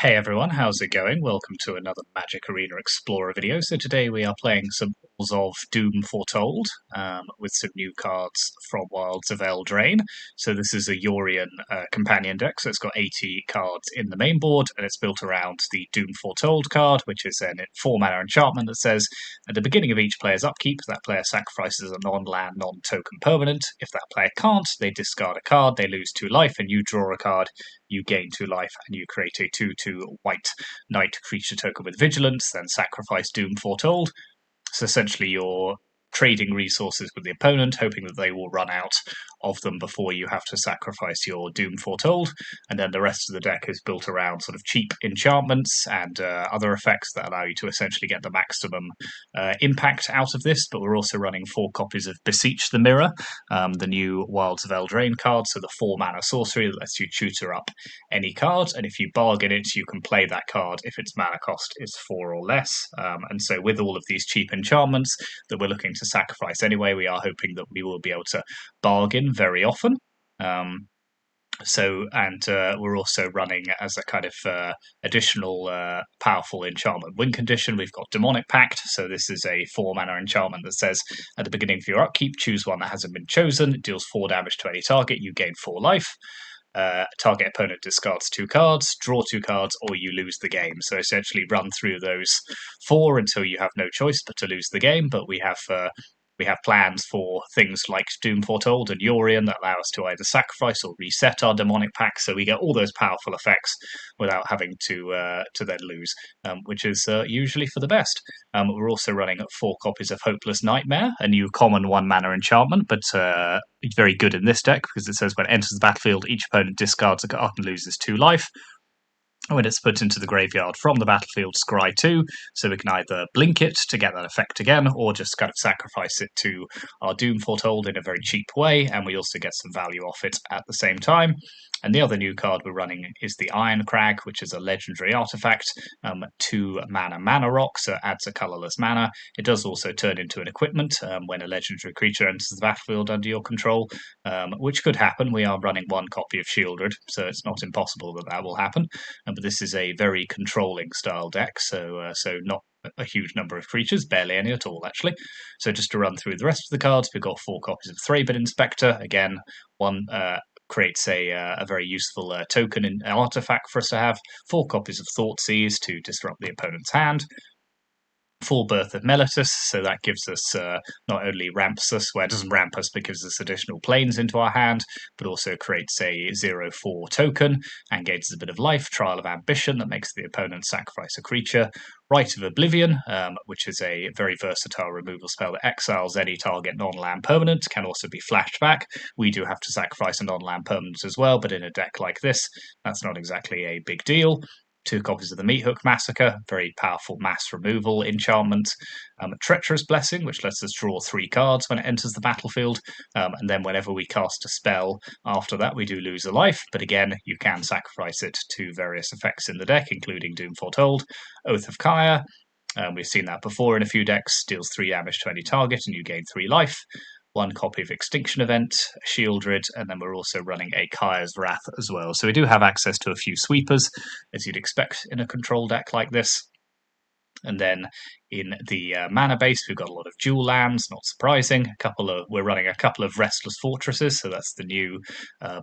Hey everyone, how's it going? Welcome to another Magic Arena Explorer video. So today we are playing some Halls of Doom Foretold with some new cards from Wilds of Eldraine. So this is a Yorion companion deck, so it's got 80 cards in the main board, and it's built around the Doom Foretold card, which is a 4-mana enchantment that says, at the beginning of each player's upkeep, that player sacrifices a non-land, non-token permanent. If that player can't, they discard a card, they lose 2 life, and you draw a card, you gain 2 life, and you create a 2/2 white knight creature token with vigilance, then sacrifice Doom Foretold. So essentially you're trading resources with the opponent, hoping that they will run out of them before you have to sacrifice your Doom Foretold. And then the rest of the deck is built around sort of cheap enchantments and other effects that allow you to essentially get the maximum impact out of this. But we're also running 4 copies of Beseech the Mirror, the new Wilds of Eldraine card, so the 4-mana sorcery that lets you tutor up any card, and if you bargain it, you can play that card if its mana cost is 4 or less. And so with all of these cheap enchantments that we're looking to sacrifice anyway, we are hoping that we will be able to bargain very often. We're also running as a kind of additional powerful enchantment win condition. We've got Demonic Pact, so this is a 4-mana enchantment that says at the beginning of your upkeep, choose one that hasn't been chosen. It deals 4 damage to any target. You gain 4 life. Target opponent discards 2 cards, draw 2 cards, or you lose the game. So essentially run through those 4 until you have no choice but to lose the game. But we have plans for things like Doom Foretold and Yorion that allow us to either sacrifice or reset our Demonic Pact, so we get all those powerful effects without having to then lose, which is usually for the best. We're also running 4 copies of Hopeless Nightmare, a new common 1-mana enchantment, but very good in this deck because it says when it enters the battlefield, each opponent discards a card and loses 2 life. When it's put into the graveyard from the battlefield, scry 2, so we can either blink it to get that effect again, or just kind of sacrifice it to our Doom Foretold in a very cheap way, and we also get some value off it at the same time. And the other new card we're running is the Iron Crag, which is a legendary artifact, 2-mana mana rock, so it adds a colorless mana. It does also turn into an equipment when a legendary creature enters the battlefield under your control, which could happen. We are running 1 copy of Shieldred, so it's not impossible that that will happen. But this is a very controlling style deck, so not a huge number of creatures, barely any at all, actually. So just to run through the rest of the cards, we've got 4 copies of Thraben Inspector. Again, one creates a very useful token and artifact for us to have. 4 copies of Thoughtseize to disrupt the opponent's hand. Full Birth of Meletus, so that gives us not only ramps us, well, it doesn't ramp us but gives us additional planes into our hand, but also creates a 0/4 token and gains us a bit of life. Trial of Ambition, that makes the opponent sacrifice a creature. Rite of Oblivion, which is a very versatile removal spell that exiles any target non-land permanent, can also be flashed back. We do have to sacrifice a non-land permanent as well, but in a deck like this, that's not exactly a big deal. 2 copies of the Meathook Massacre, very powerful mass removal enchantment. Treacherous Blessing, which lets us draw 3 cards when it enters the battlefield, and then whenever we cast a spell after that, we do lose a life, but again, you can sacrifice it to various effects in the deck, including Doom Foretold. Oath of Kaya, we've seen that before in a few decks, deals 3 damage to any target, and you gain 3 life. 1 copy of Extinction Event, Shieldred, and then we're also running a Kaya's Wrath as well. So we do have access to a few sweepers, as you'd expect in a control deck like this. And then in the mana base, we've got a lot of dual lands, not surprising. We're running a couple of Restless Fortresses, so that's the new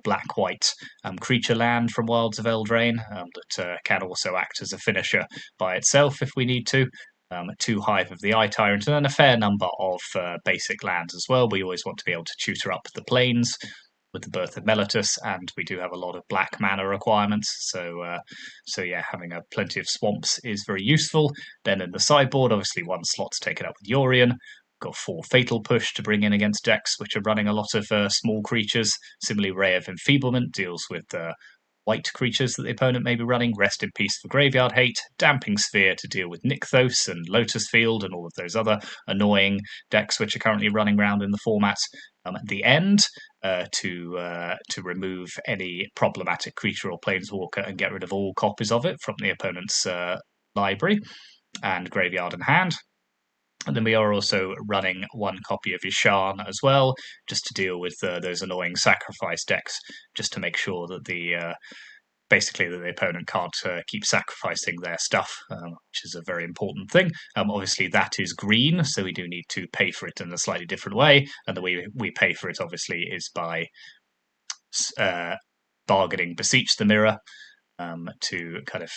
black-white creature land from Wilds of Eldraine that can also act as a finisher by itself if we need to. 2 Hive of the Eye Tyrant, and then a fair number of basic lands as well. We always want to be able to tutor up the plains with the Birth of Meletus, and we do have a lot of black mana requirements, so yeah, having plenty of swamps is very useful. Then in the sideboard, obviously 1 slot's taken up with Yorion. Got 4 Fatal Push to bring in against decks which are running a lot of small creatures. Similarly, Ray of Enfeeblement deals with white creatures that the opponent may be running. Rest in Peace for Graveyard Hate, Damping Sphere to deal with Nykthos and Lotus Field and all of those other annoying decks which are currently running around in the format. At the end, to remove any problematic creature or planeswalker and get rid of all copies of it from the opponent's library and graveyard and hand. And then we are also running 1 copy of Yasharn as well, just to deal with those annoying sacrifice decks, just to make sure that the basically that the opponent can't keep sacrificing their stuff, which is a very important thing. Obviously, that is green, so we do need to pay for it in a slightly different way, and the way we pay for it, obviously, is by bargaining Beseech the Mirror, to kind of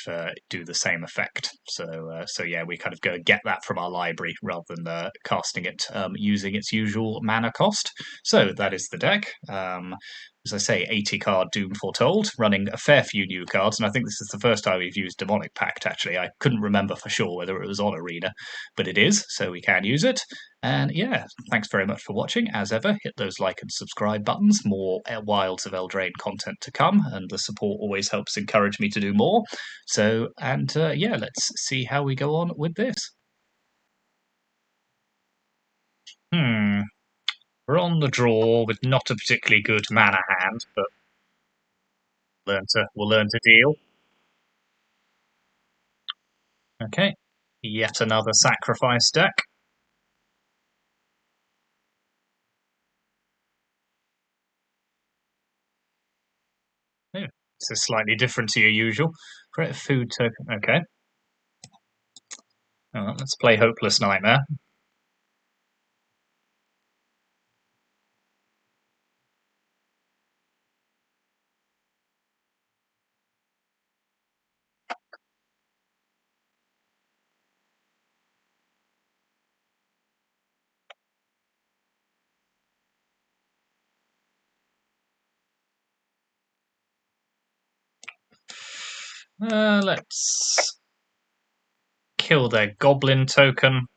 do the same effect. So yeah, we kind of go and get that from our library rather than casting it using its usual mana cost. So that is the deck. As I say, 80 card Doom Foretold, running a fair few new cards, and I think this is the first time we've used Demonic Pact, actually. I couldn't remember for sure whether it was on Arena, but it is, so we can use it. And yeah, thanks very much for watching. As ever, hit those like and subscribe buttons. More Wilds of Eldraine content to come, and the support always helps encourage me to do more. So, and yeah, let's see how we go on with this. We're on the draw with not a particularly good mana hand, but we'll learn to deal. Okay, yet another sacrifice deck. Oh, this is slightly different to your usual. Create a food token. Okay. Let's play Hopeless Nightmare. Let's kill their Goblin token.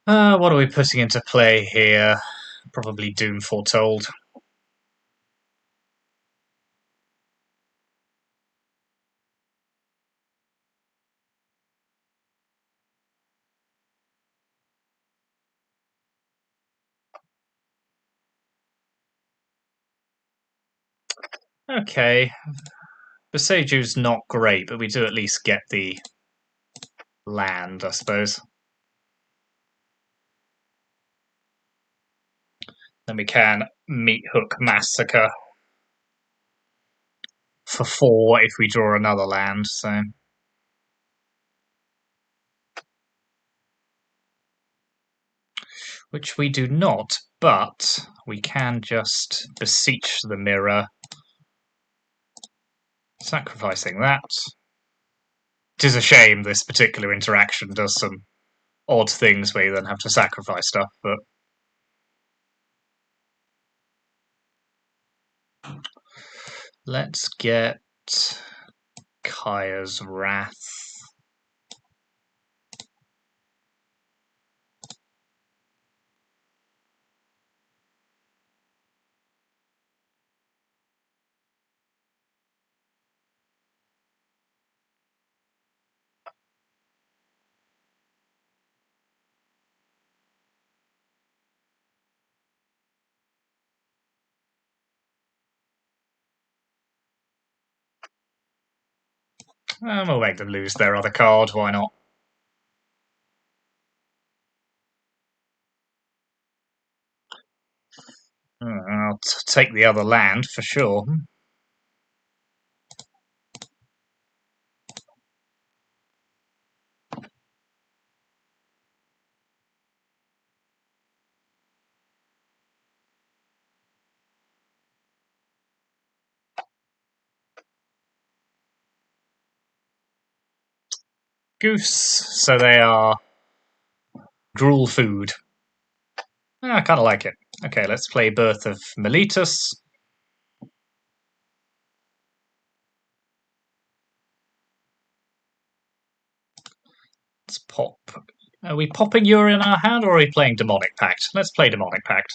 What are we putting into play here? Probably Doom Foretold. Okay. Boseju's not great, but we do at least get the land, I suppose. Then we can Meathook Massacre for 4 if we draw another land, so... Which we do not, but we can just Beseech the Mirror, sacrificing that. It is a shame this particular interaction does some odd things where you then have to sacrifice stuff, but... Let's get Kaya's Wrath. We'll make them lose their other card, why not? I'll take the other land for sure. Goose, so they are drool food. I kind of like it. Okay, let's play Birth of Meletus. Let's pop. Are we popping Uri in our hand, or are we playing Demonic Pact? Let's play Demonic Pact.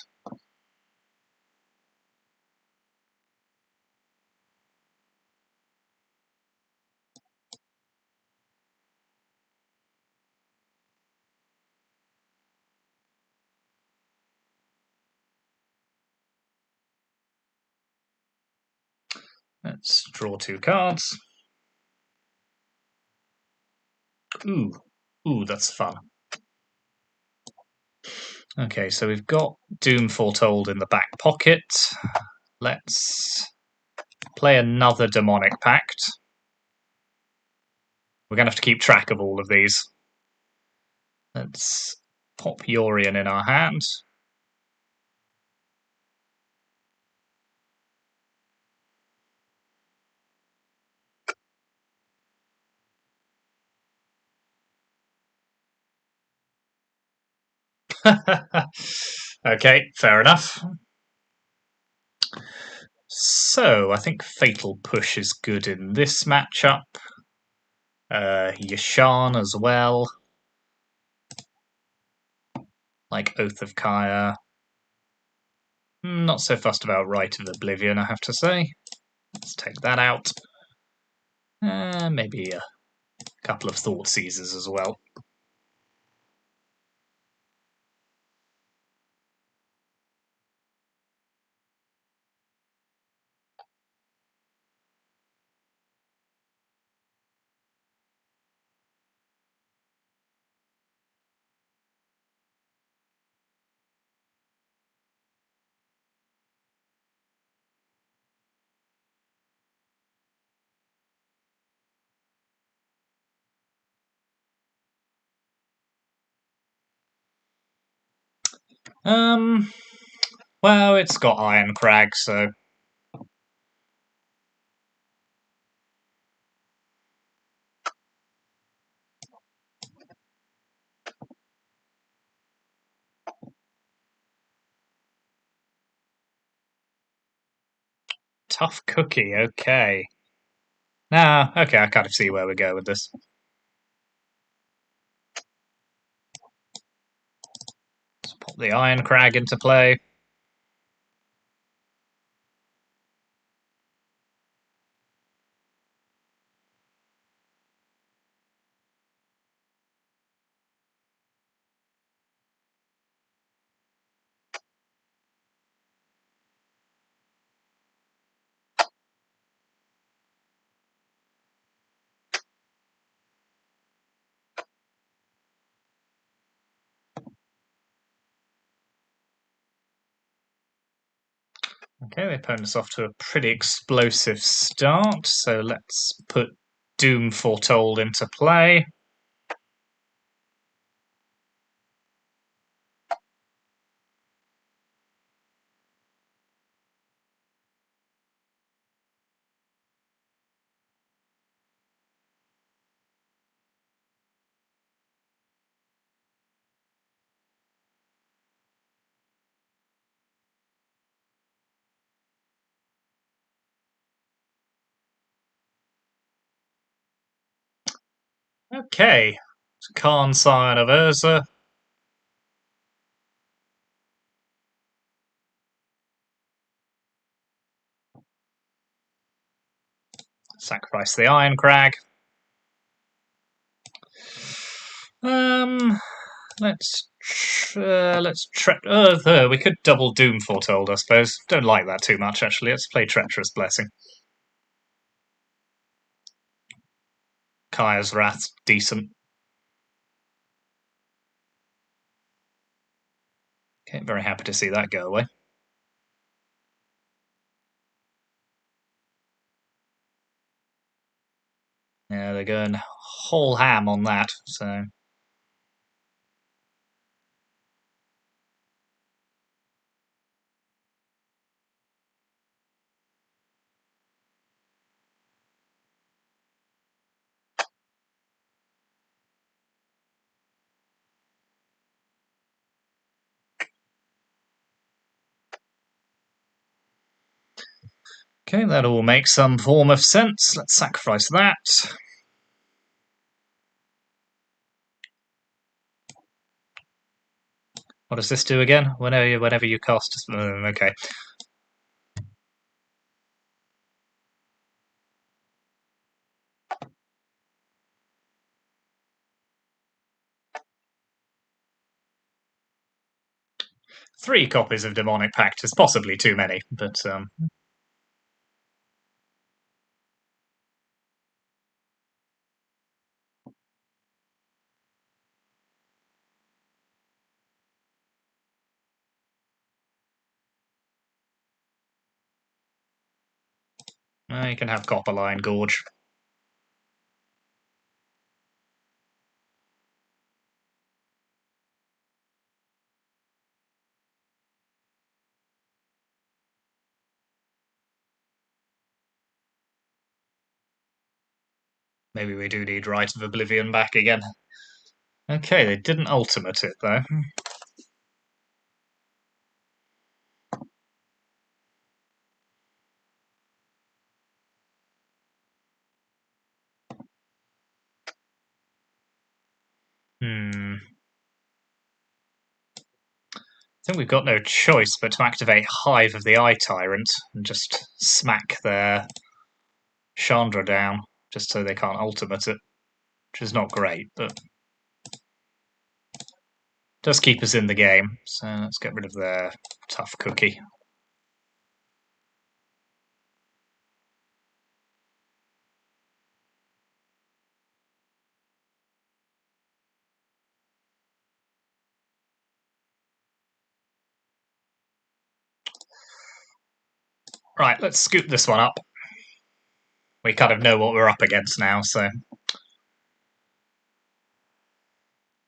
Let's draw 2 cards. Ooh, that's fun. Okay, so we've got Doom Foretold in the back pocket. Let's play another Demonic Pact. We're going to have to keep track of all of these. Let's pop Yorion in our hand. Okay, fair enough. So, I think Fatal Push is good in this matchup. Yasharn as well. Like Oath of Kaya. Not so fussed about Rite of Oblivion, I have to say. Let's take that out. Maybe a couple of Thought Seizers as well. Well, it's got Iron Crag, so Tough Cookie, okay. Nah, okay, I kind of see where we go with this. Let's pop the Iron Crag into play. Okay, they pwned us off to a pretty explosive start, so let's put Doom Foretold into play. Okay, Khan Scion of Urza. Sacrifice the Iron Crag. Let's we could double Doom Foretold, I suppose. Don't like that too much, actually. Let's play Treacherous Blessing. Kaya's Wrath, decent. Okay, very happy to see that go away. Yeah, they're going whole ham on that, so... Okay, that all makes some form of sense. Let's sacrifice that. What does this do again? Whenever you cast... okay. Three copies of Demonic Pact is possibly too many, but... You can have Copperline Gorge. Maybe we do need Rite of Oblivion back again. Okay, they didn't ultimate it, though. I think we've got no choice but to activate Hive of the Eye Tyrant and just smack their Chandra down, just so they can't ultimate it, which is not great, but does keep us in the game. So let's get rid of their tough cookie. Right, let's scoop this one up. We kind of know what we're up against now, so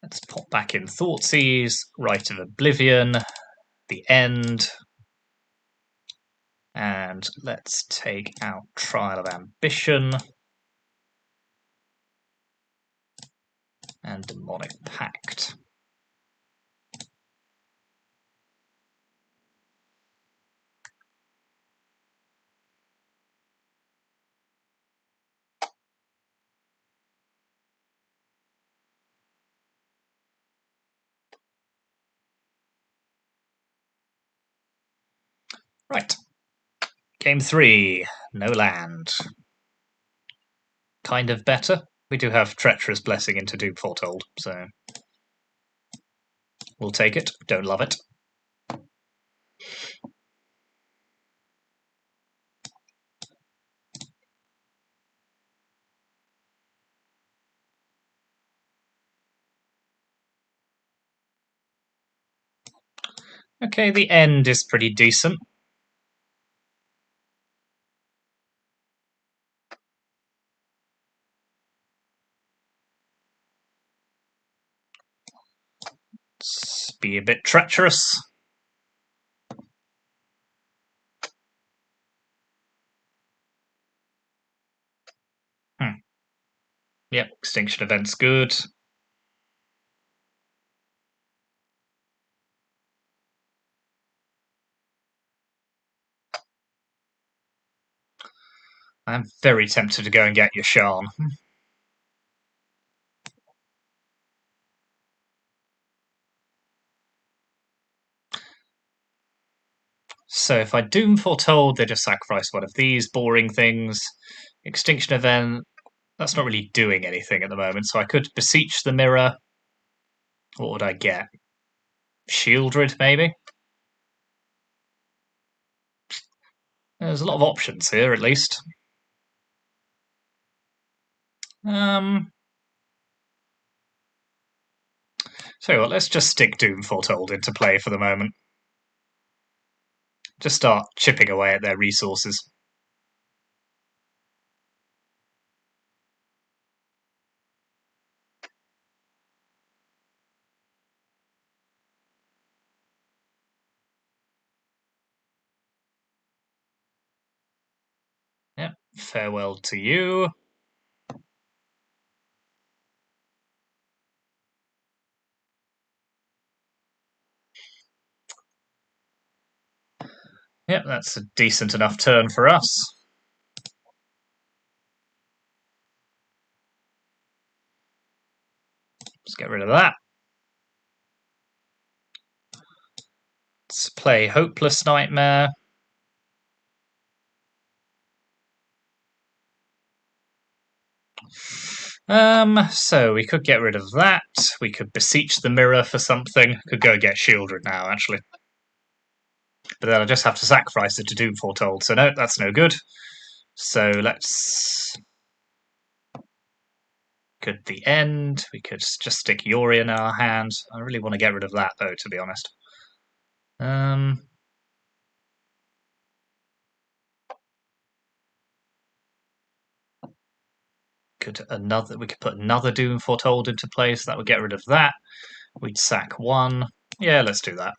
let's pop back in Thoughtseize, Rite of Oblivion, the End, and let's take out Trial of Ambition and Demonic Pact. Right. Game 3, no land. Kind of better. We do have Treacherous Blessing into Doom Foretold, so we'll take it. Don't love it. Okay, the End is pretty decent. Let's be a bit treacherous. Yep, Extinction Event's good. I'm very tempted to go and get Yasharn. So if I Doom Foretold, they just sacrifice one of these boring things. Extinction Event, that's not really doing anything at the moment, so I could Beseech the Mirror. What would I get? Shieldred, maybe? There's a lot of options here, at least. So what, let's just stick Doom Foretold into play for the moment. Just start chipping away at their resources. Yep, farewell to you. Yep, that's a decent enough turn for us. Let's get rid of that. Let's play Hopeless Nightmare. So we could get rid of that. We could Beseech the Mirror for something. Could go get Shieldred now, actually. But then I just have to sacrifice it to Doom Foretold. So no, that's no good. So let's... Could the End. We could just stick Yori in our hand. I really want to get rid of that, though, to be honest. we could put another Doom Foretold into place. That would get rid of that. We'd sack one. Yeah, let's do that.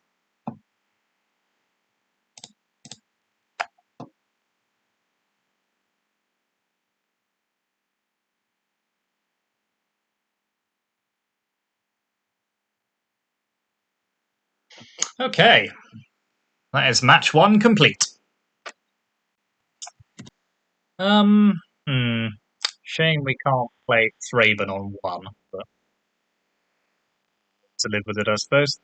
Okay. That is match one complete. Hmm. Shame we can't play Thraben on one, but to live with it, I suppose.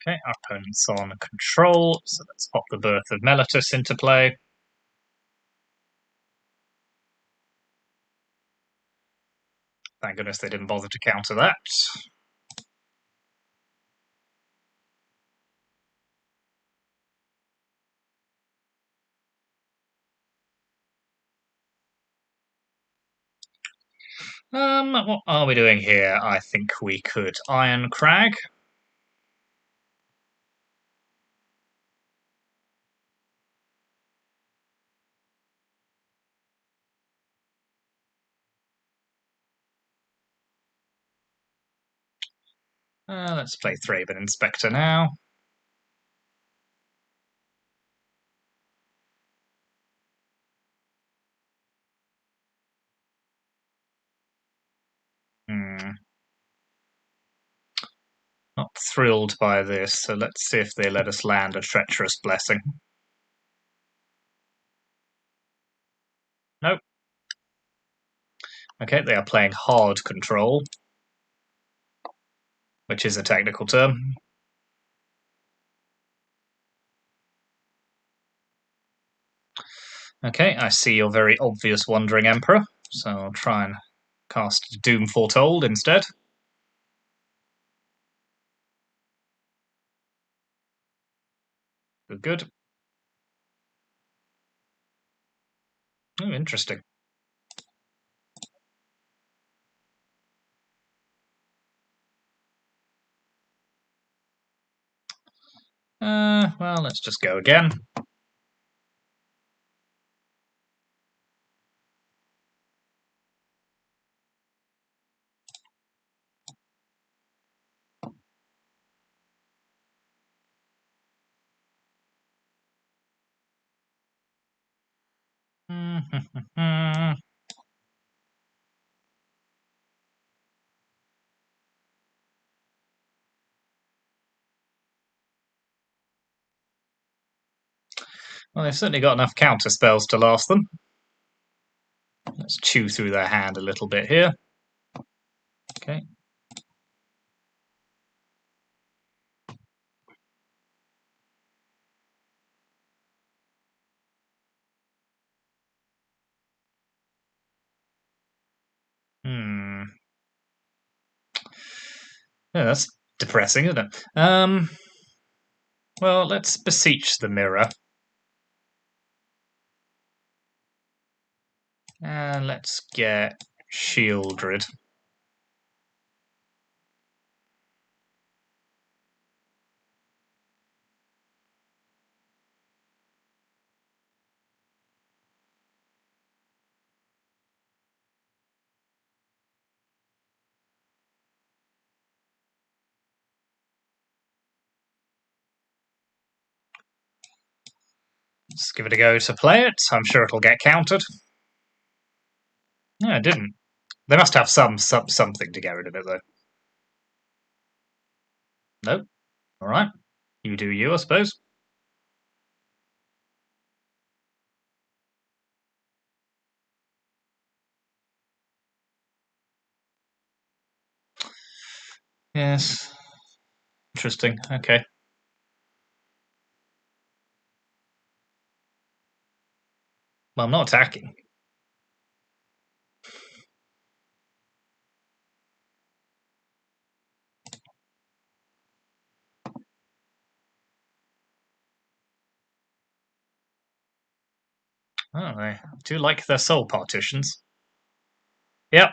Okay, our opponent's on control, so let's pop the Birth of Meletus into play. Thank goodness they didn't bother to counter that. What are we doing here? I think we could Iron Crag. Let's play Thraben Inspector now. Not thrilled by this, so let's see if they let us land a Treacherous Blessing. Nope. Okay, they are playing Hard Control, which is a technical term. Okay, I see your very obvious Wandering Emperor, so I'll try and cast Doom Foretold instead. Good. Oh, interesting. Well, let's just go again. Well, they've certainly got enough counter spells to last them. Let's chew through their hand a little bit here. Okay. Yeah, that's depressing, isn't it? Well, let's beseech the mirror. And let's get Shieldred. Let's give it a go to play it. I'm sure it'll get countered. No, it didn't. They must have something to get rid of it, though. Nope. All right. You do you, I suppose. Yes. Interesting. Okay. Well, I'm not attacking. Oh, they do like their soul partitions. Yep.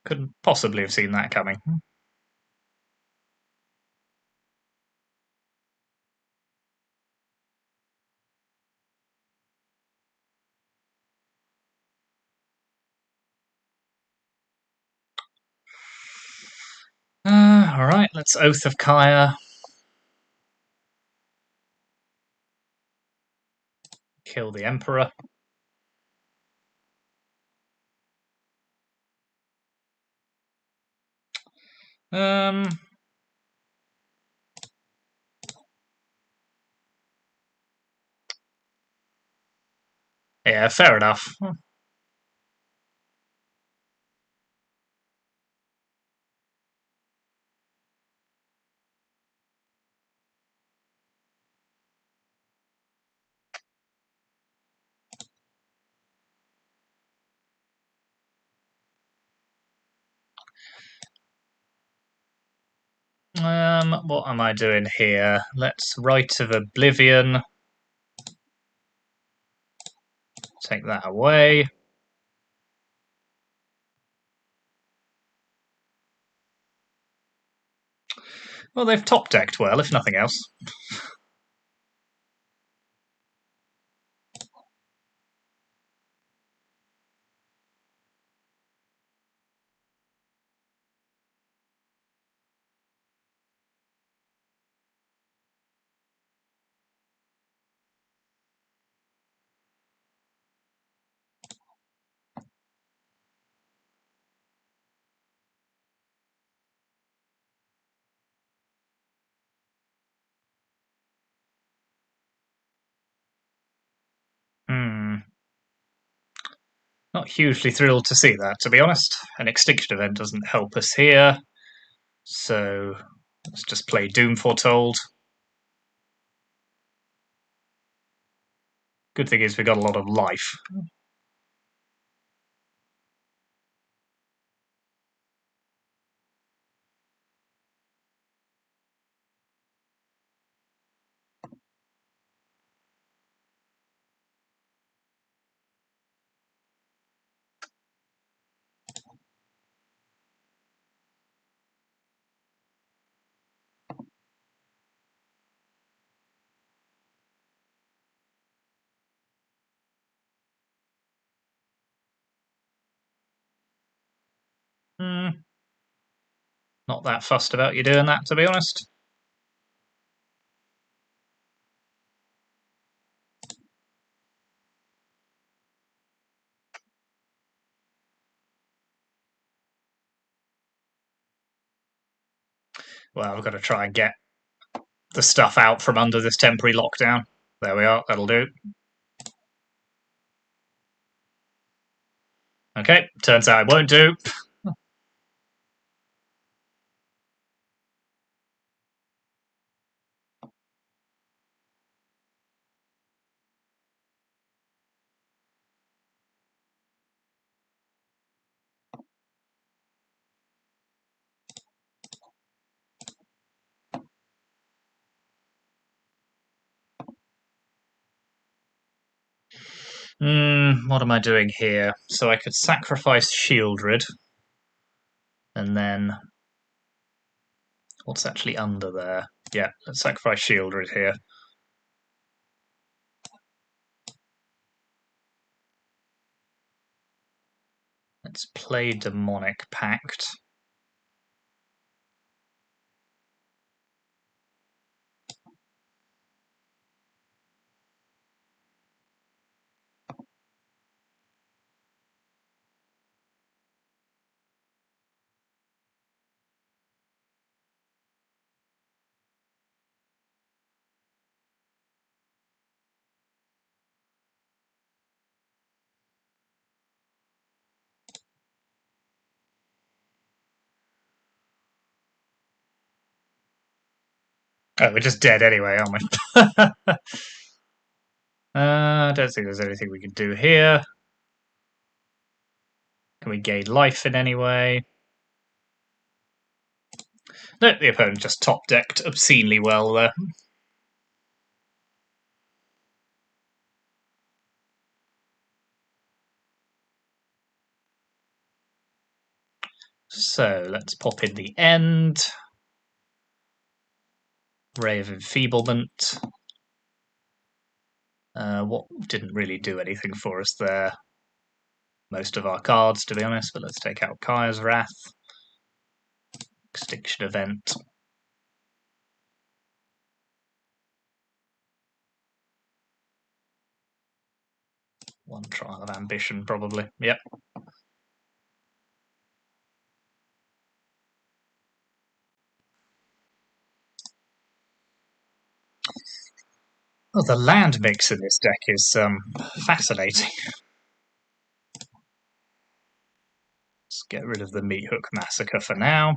Couldn't possibly have seen that coming. Alright, let's Oath of Kaya. Kill the Emperor. Um, yeah, fair enough. What am I doing here? Let's Rite of Oblivion. Take that away. Well, they've top decked well, if nothing else. Hmm. Not hugely thrilled to see that, to be honest. An extinction event doesn't help us here. So let's just play Doom Foretold. Good thing is we got a lot of life. Hmm. Not that fussed about you doing that, to be honest. Well, I've got to try and get the stuff out from under this temporary lockdown. There we are, that'll do. Okay, turns out it won't do. What am I doing here? So I could sacrifice Shieldred, and then what's actually under there? Yeah, let's sacrifice Shieldred here. Let's play Demonic Pact. Oh, we're just dead anyway, aren't we? I don't think there's anything we can do here. Can we gain life in any way? No, the opponent just top decked obscenely well there. So let's pop in the end. Ray of Enfeeblement. What didn't really do anything for us there. Most of our cards, to be honest, but let's take out Kaya's Wrath. Extinction Event. One Trial of Ambition, probably. Yep. Well, the land mix in this deck is fascinating. Let's get rid of the Meathook Massacre for now.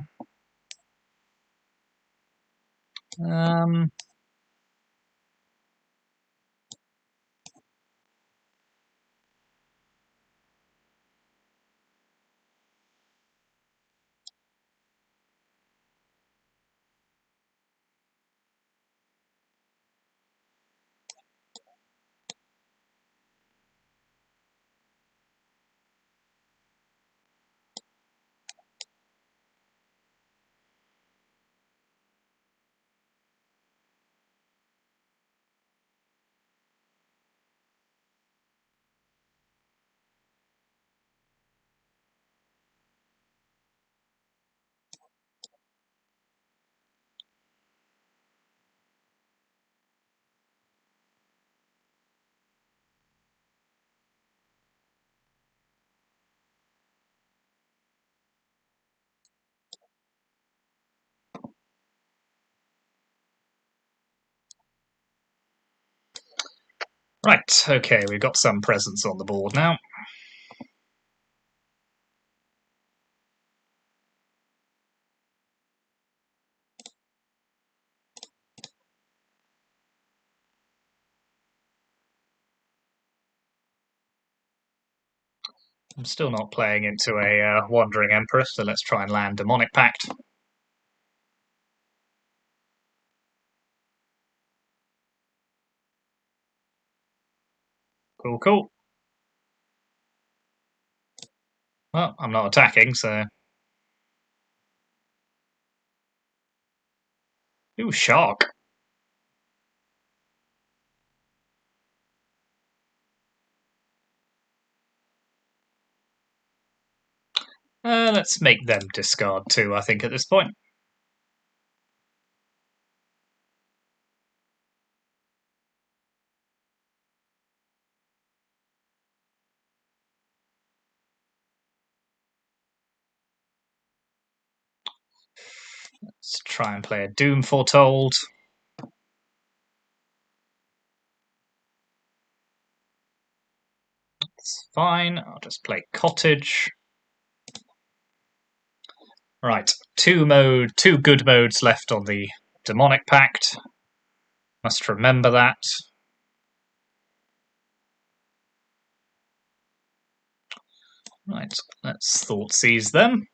Right, okay, we've got some presence on the board now. I'm still not playing into a Wandering Empress, so let's try and land Demonic Pact. Cool, cool. Well, I'm not attacking, so... Ooh, Shark. Let's make them discard too, I think, at this point. Let's try and play a Doom Foretold. It's fine, I'll just play Cottage. Right, two good modes left on the Demonic Pact. Must remember that. Right, let's Thoughtseize them.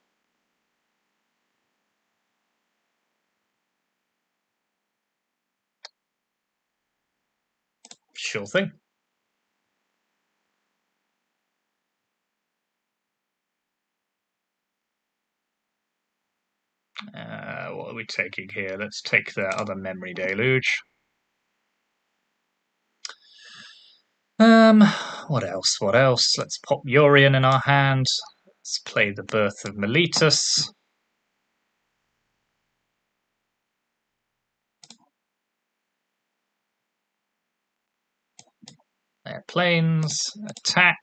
Sure thing. What are we taking here? Let's take the other Memory Deluge. What else? What else? Let's pop Yorion in our hand. Let's play the Birth of Meletus. Their planes, attack.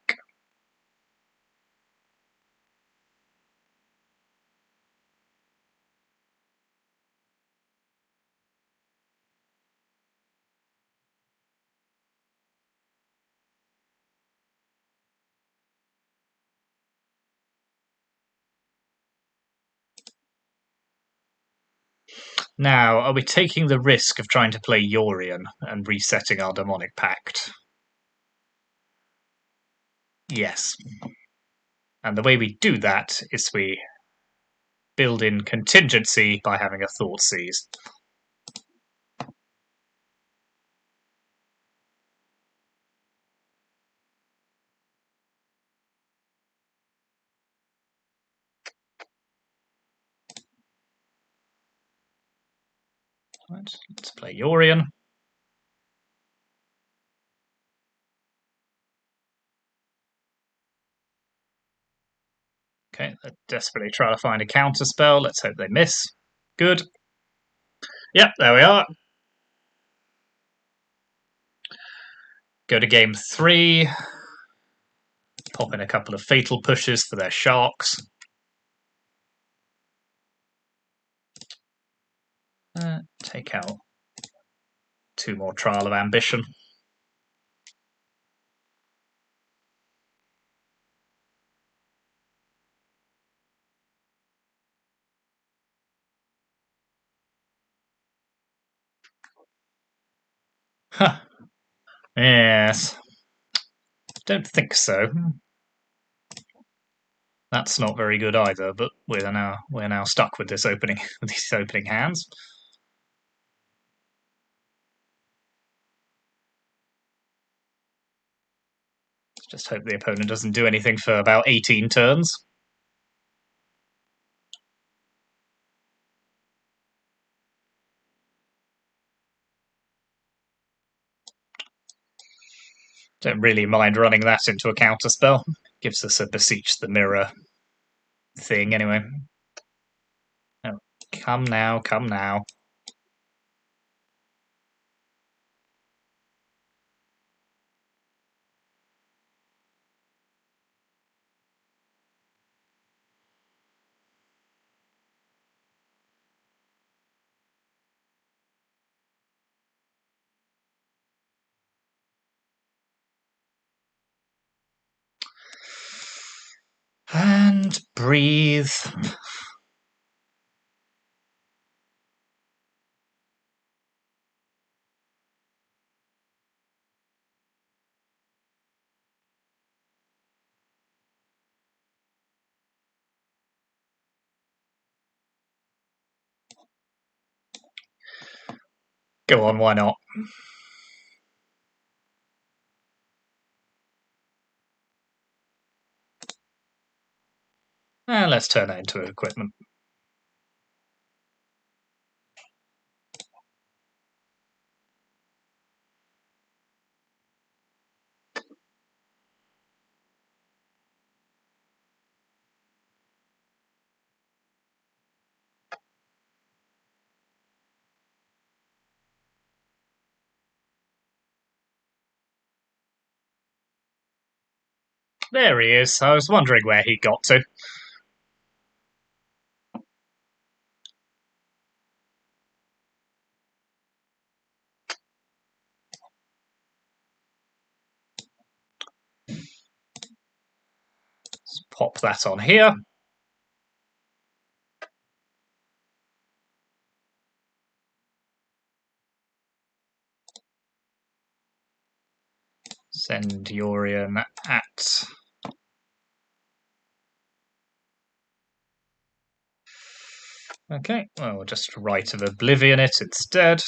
Now, are we taking the risk of trying to play Yorion and resetting our Demonic Pact? Yes. And the way we do that is we build in contingency by having a Thoughtseize. Right, let's play Yorion. Okay, they're desperately trying to find a counter spell. Let's hope they miss. Good. Yep, there we are. Go to game 3. Pop in a couple of fatal pushes for their sharks. Take out 2 more Trial of Ambition. Huh. Yes. Don't think so. That's not very good either, but we're now stuck with this opening with these opening hands. Let's just hope the opponent doesn't do anything for about 18 turns. Don't really mind running that into a counter spell. Gives us a Beseech the Mirror thing anyway. Oh, come now, come now. And breathe. Go on, why not? And let's turn that into equipment. There he is. I was wondering where he got to. Let's pop that on here. Send Yorion at... Okay, well, we'll just Rite of Oblivion it instead.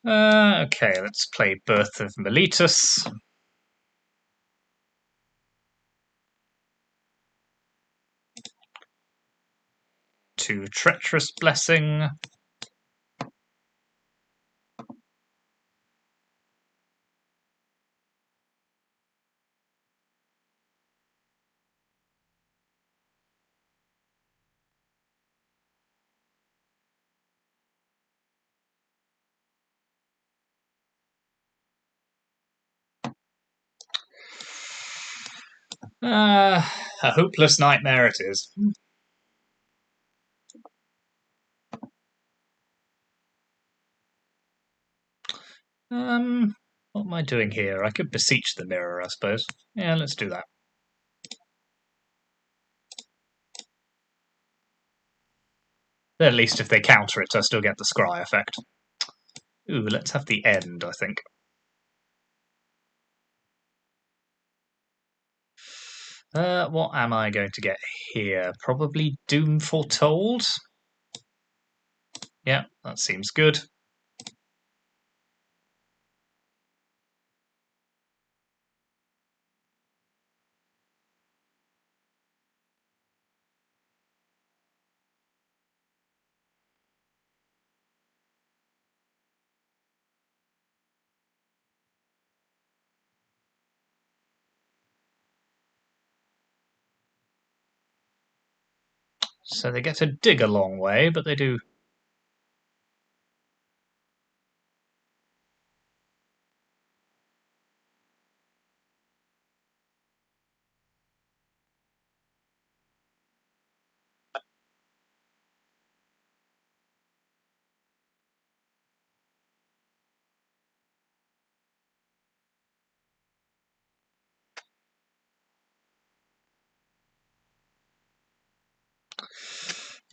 Okay, let's play Birth of Meletus. To Treacherous Blessing. A hopeless nightmare it is. What am I doing here? I could Beseech the Mirror, I suppose. Yeah, let's do that. At least if they counter it, I still get the Scry effect. Ooh, let's have the end, I think. What am I going to get here? Probably Doom Foretold? Yeah, that seems good. So they get to dig a long way, but they do.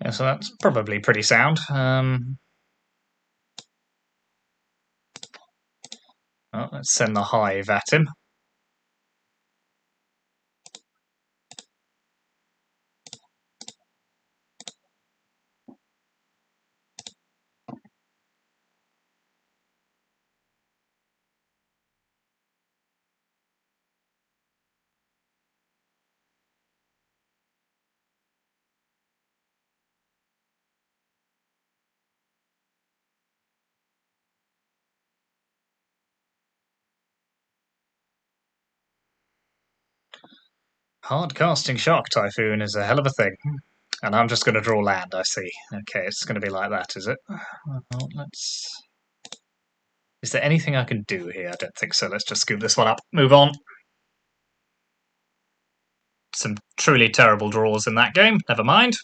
Yeah, so that's probably pretty sound. Well, let's send the hive at him. Hard casting Shark Typhoon is a hell of a thing. And I'm just going to draw land, I see. Okay, it's going to be like that, is it? Well, let's... Is there anything I can do here? I don't think so. Let's just scoop this one up. Move on. Some truly terrible draws in that game. Never mind.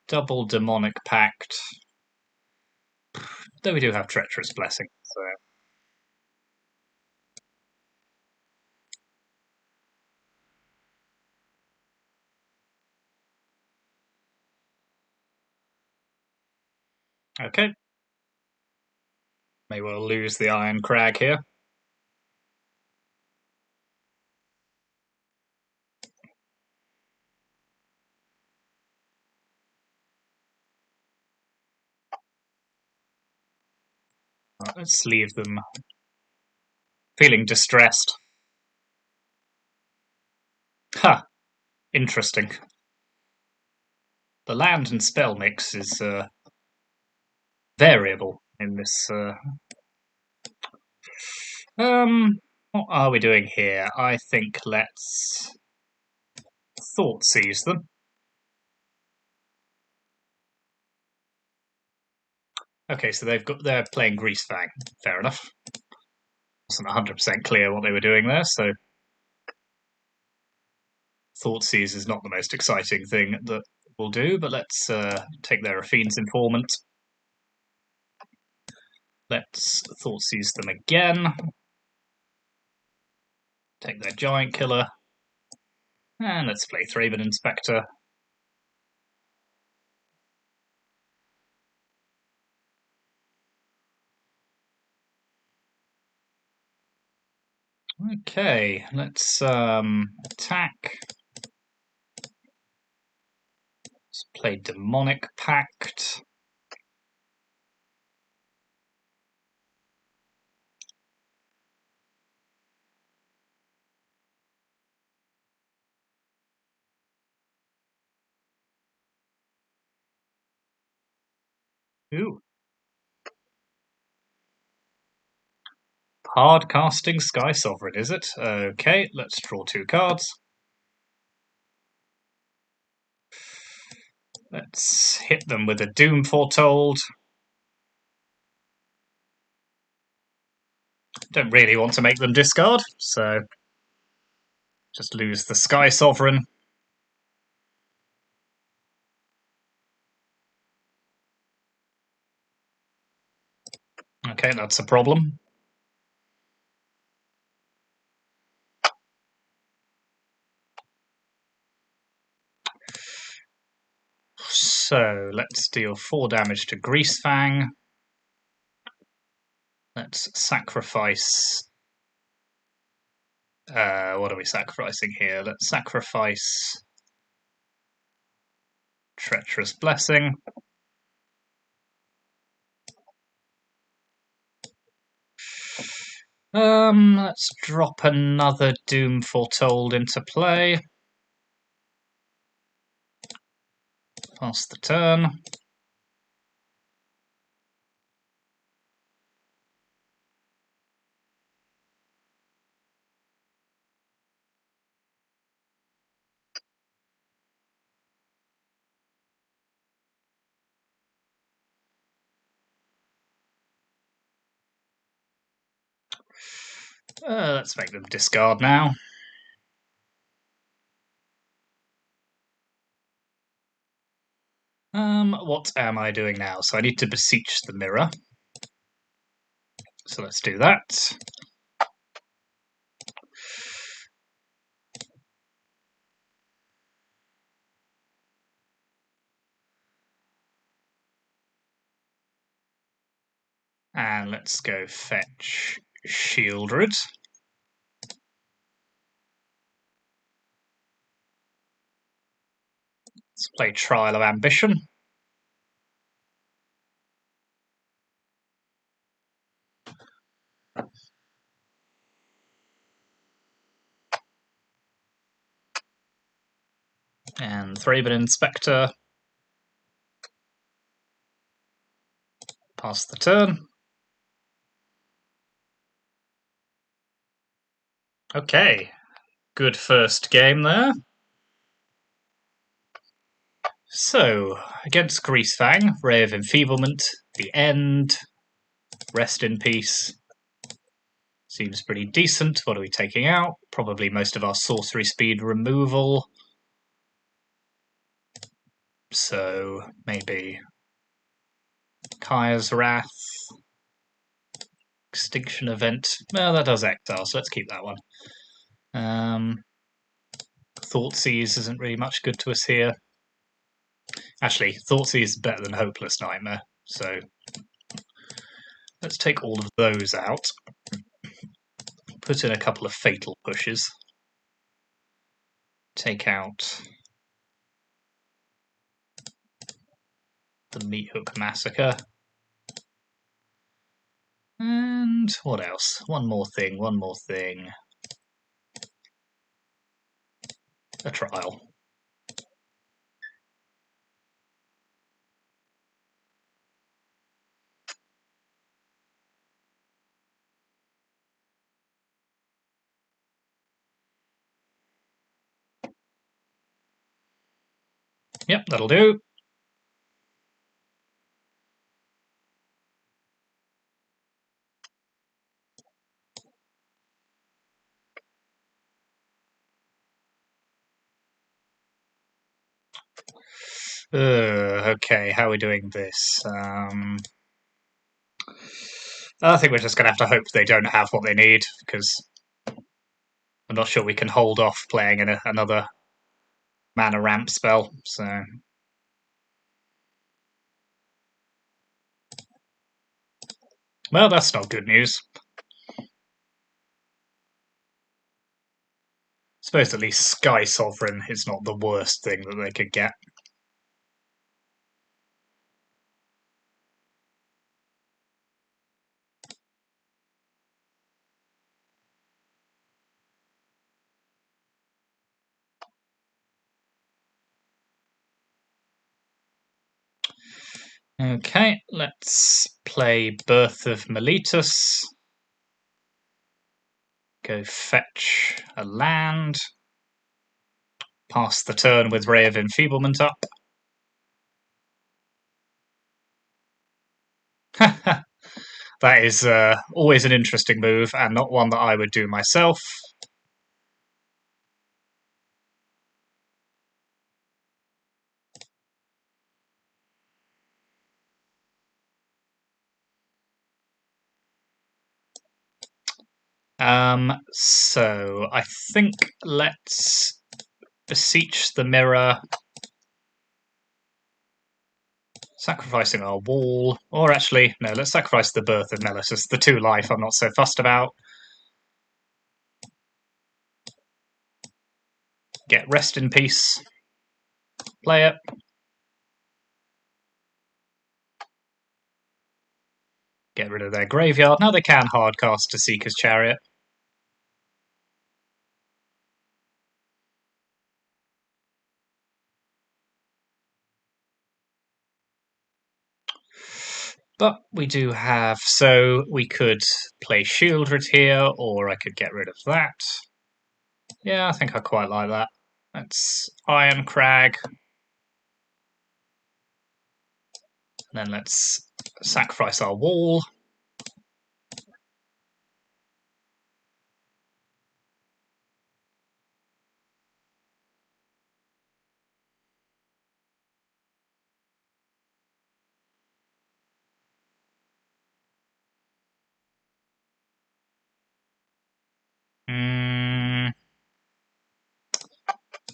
Double Demonic Pact. Though we do have Treacherous Blessing, so... Okay. May well lose the Iron Crag here. Right, let's leave them feeling distressed. Ha! Interesting. The land and spell mix is variable in this. What are we doing here? I think let's thought seize them. Okay, so they're playing Greasefang. Fair enough. Wasn't 100% clear what they were doing there, so Thoughtseize is not the most exciting thing that we'll do, but let's take their Raffine's Informant. Let's Thoughtseize them again. Take their Giant Killer. And let's play Thraben Inspector. Okay, let's attack. Let's play Demonic Pact. Ooh. Hard casting Sky Sovereign, is it? Okay, let's draw 2 cards. Let's hit them with a Doom Foretold. Don't really want to make them discard, so just lose the Sky Sovereign. Okay, that's a problem. So let's deal 4 damage to Greasefang. Let's sacrifice... what are we sacrificing here? Let's sacrifice Treacherous Blessing. Let's drop another Doom Foretold into play. Pass the turn. Let's make them discard now. What am I doing now? So I need to beseech the mirror. So let's do that. And let's go fetch Shieldred. Let's play Trial of Ambition. And Thraben Inspector. Pass the turn. Okay, good first game there. So, against Greasefang, Ray of Enfeeblement, the end, rest in peace. Seems pretty decent. What are we taking out? Probably most of our sorcery speed removal. So, maybe Kaya's Wrath, Extinction Event. Well, that does Ektar, so let's keep that one. Thoughtseize isn't really much good to us here. Actually, Thoughtseize is better than Hopeless Nightmare, so let's take all of those out. Put in a couple of Fatal Pushes. Take out the Meathook Massacre. And what else? One more thing. A trial. Yep, that'll do. Okay, how are we doing this? I think we're just going to have to hope they don't have what they need, because I'm not sure we can hold off playing in another mana ramp spell. So, well, that's not good news. Suppose at least Sky Sovereign is not the worst thing that they could get. Okay, let's play Birth of Meletus. Go fetch a land. Pass the turn with Ray of Enfeeblement up. That is always an interesting move, and not one that I would do myself. So I think let's beseech the mirror, sacrificing our wall, or actually, no, let's sacrifice the Birth of Meletus. The 2 life I'm not so fussed about. Get Rest in Peace. Play it. Get rid of their graveyard. Now they can hardcast to Seeker's Chariot. But we do have, so we could play Shieldred here, or I could get rid of that. Yeah, I think I quite like that. Let's Iron Crag. And then let's sacrifice our wall.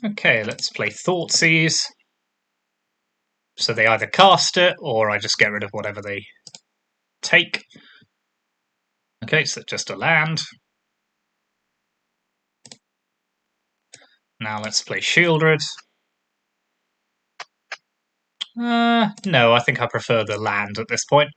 Okay, let's play Thoughtseize. So they either cast it, or I just get rid of whatever they take. Okay, so just a land. Now let's play Shieldred. No, I think I prefer the land at this point.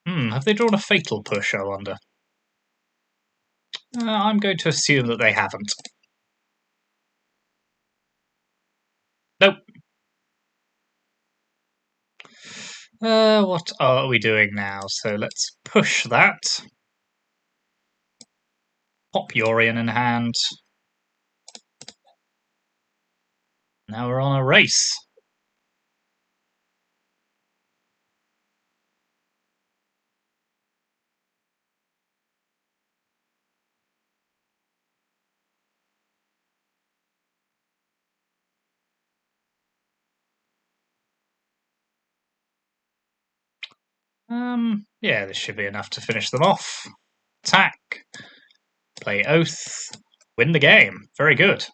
Have they drawn a Fatal Push, I wonder? I'm going to assume that they haven't. Nope. What are we doing now? So let's push that. Pop Yorion in hand. Now we're on a race. Yeah, this should be enough to finish them off. Attack. Play Oath. Win the game. Very good.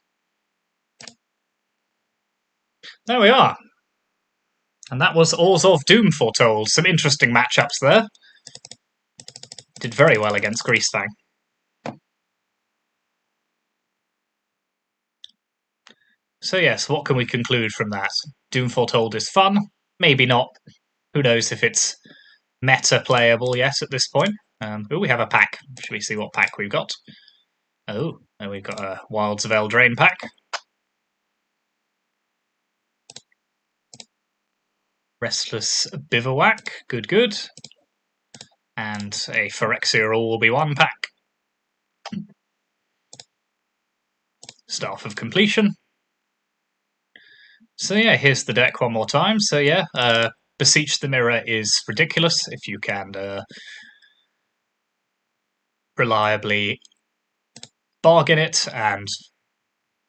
There we are. And that was Orzhov Doom Foretold. Some interesting matchups there. Did very well against Greasefang. So yes, what can we conclude from that? Doom Foretold is fun. Maybe not. Who knows if it's meta playable yet at this point. We have a pack. Should we see what pack we've got? Oh, and we've got a Wilds of Eldraine pack. Restless Bivouac, good. And a Phyrexia All Will Be One pack. Staff of Completion. So yeah, here's the deck one more time. So yeah, Beseech the Mirror is ridiculous if you can reliably bargain it, and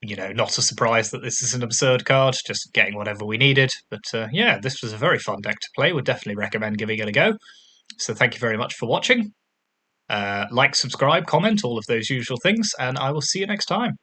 not a surprise that this is an absurd card, just getting whatever we needed. But yeah, this was a very fun deck to play. Would definitely recommend giving it a go. So thank you very much for watching. Like, subscribe, comment, all of those usual things, and I will see you next time.